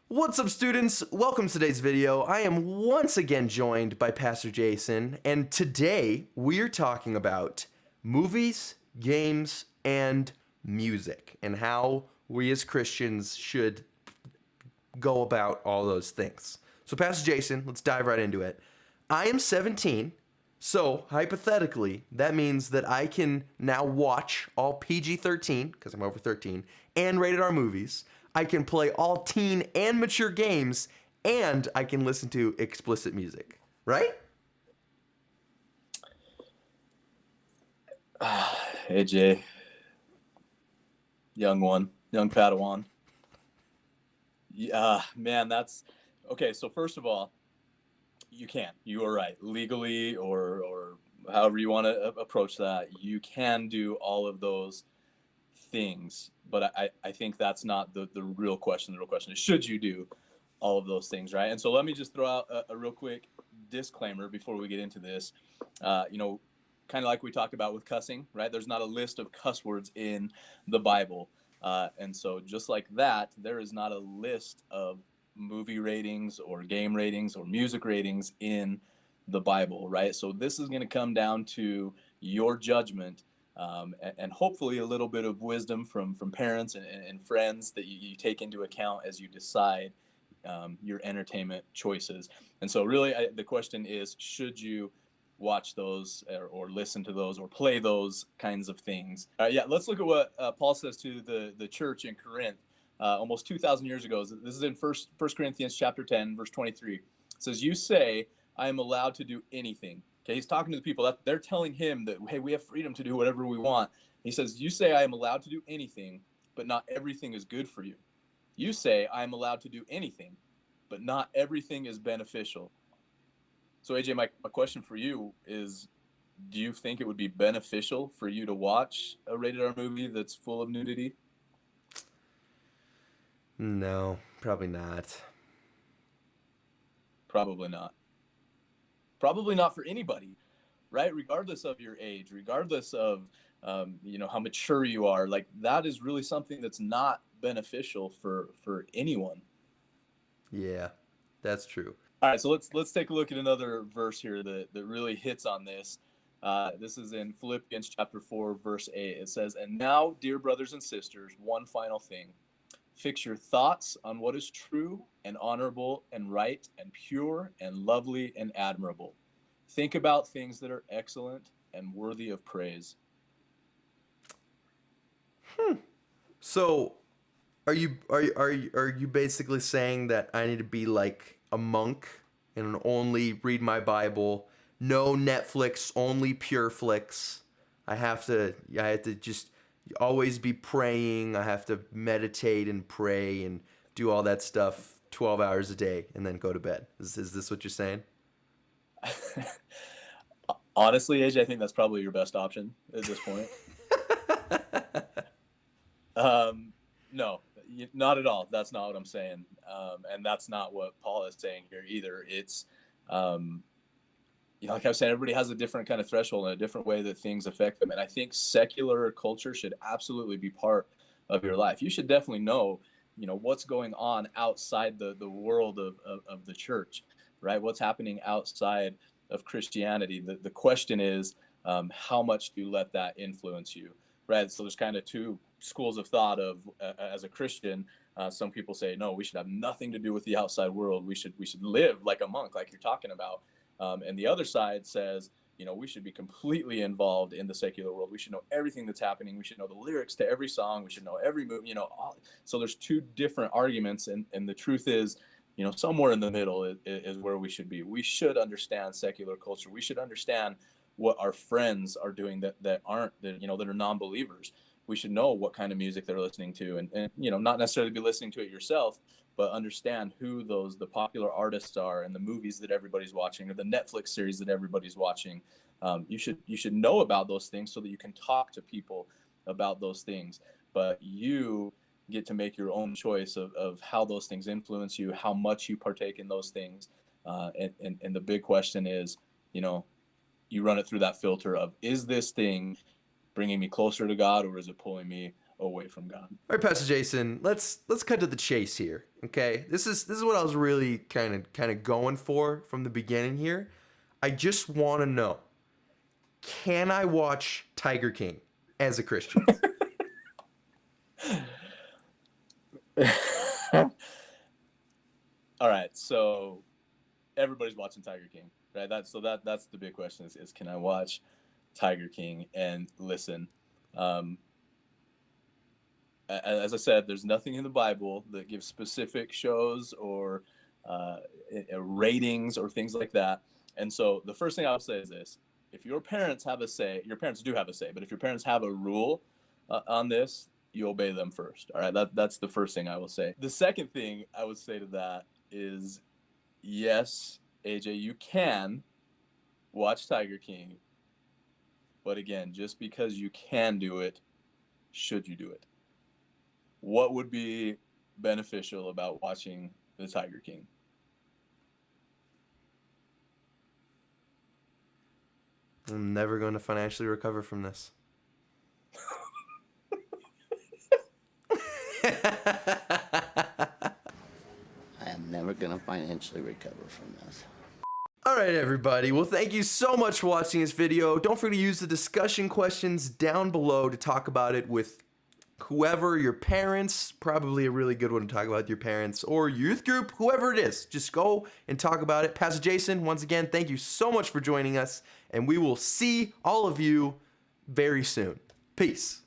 What's up, students? Welcome to today's video. I am once again joined by Pastor Jason, and today we're talking about movies, games, and music, and how we as Christians should go about all those things. So, Pastor Jason, let's dive right into it. I am 17, so hypothetically, that means that I can now watch all PG-13, because I'm over 13, and rated R movies. I can play all teen and mature games, and I can listen to explicit music, right? Hey Jay, young Padawan. Yeah, man, that's okay. So first of all, you are right. Legally or however you want to approach that, you can do all of those things. But I think that's not the real question. The real question is, should you do all of those things, right? And so let me just throw out a real quick disclaimer before we get into this. Kind of like we talked about with cussing, right? There's not a list of cuss words in the Bible. And so just like that, there is not a list of movie ratings or game ratings or music ratings in the Bible, right? So this is going to come down to your judgment, and hopefully a little bit of wisdom from parents and friends that you take into account as you decide your entertainment choices. And so really the question is, should you watch those or listen to those or play those kinds of things? Let's look at what Paul says to the church in Corinth almost 2,000 years ago. This is in First Corinthians chapter 10, verse 23. It says, "You say, I am allowed to do anything." Okay, he's talking to the people. That they're telling him that, hey, we have freedom to do whatever we want. He says, "You say I am allowed to do anything, but not everything is good for you. You say I am allowed to do anything, but not everything is beneficial." So AJ, my question for you is, do you think it would be beneficial for you to watch a rated R movie that's full of nudity? No, probably not. Probably not. Probably not for anybody, right? Regardless of your age, regardless of how mature you are, like that is really something that's not beneficial for anyone. Yeah, that's true. All right, so let's take a look at another verse here that really hits on this. This is in Philippians chapter 4, verse 8. It says, "And now, dear brothers and sisters, one final thing. Fix your thoughts on what is true and honorable and right and pure and lovely and admirable. Think about things that are excellent and worthy of praise." So, are you basically saying that I need to be like a monk and only read my Bible, no Netflix, only pure flicks? I have to just always be praying. I have to meditate and pray and do all that stuff 12 hours a day and then go to bed. Is this what you're saying? Honestly, AJ, I think that's probably your best option at this point. No, not at all. That's not what I'm saying. And that's not what Paul is saying here either. It's, like I was saying, everybody has a different kind of threshold and a different way that things affect them. And I think secular culture should absolutely be part of your life. You should definitely know, what's going on outside the world of the church, right? What's happening outside of Christianity. The question is, how much do you let that influence you, right? So there's kind of two schools of thought of as a Christian. Some people say, no, we should have nothing to do with the outside world. We should live like a monk, like you're talking about. And the other side says, we should be completely involved in the secular world. We should know everything that's happening. We should know the lyrics to every song. We should know every move, So there's two different arguments. And the truth is, somewhere in the middle is where we should be. We should understand secular culture. We should understand what our friends are doing that aren't, that are non-believers. We should know what kind of music they're listening to, and not necessarily be listening to it yourself, but understand who the popular artists are and the movies that everybody's watching or the Netflix series that everybody's watching. You should know about those things so that you can talk to people about those things. But you get to make your own choice of how those things influence you, how much you partake in those things. And the big question is, you run it through that filter of, is this thing bringing me closer to God, or is it pulling me away from God. All right, Pastor Jason, let's cut to the chase here. Okay, this is what I was really kind of going for from the beginning here. I just want to know, can I watch Tiger King as a Christian? All right, so everybody's watching Tiger King, right? That's the big question is can I watch Tiger King? And listen, as I said, there's nothing in the Bible that gives specific shows or ratings or things like that. And so the first thing I will say is this: if your parents have a say, your parents do have a say, but if your parents have a rule on this, you obey them first. All right, that's the first thing I will say. The second thing I would say to that is, yes, AJ, you can watch Tiger King, but again, just because you can do it, should you do it? What would be beneficial about watching the Tiger King? I'm never going to financially recover from this. I am never going to financially recover from this. All right, everybody. Well, thank you so much for watching this video. Don't forget to use the discussion questions down below to talk about it with whoever, your parents, probably a really good one to talk about with your parents, or youth group, whoever it is. Just go and talk about it. Pastor Jason, once again, thank you so much for joining us, and we will see all of you very soon. Peace.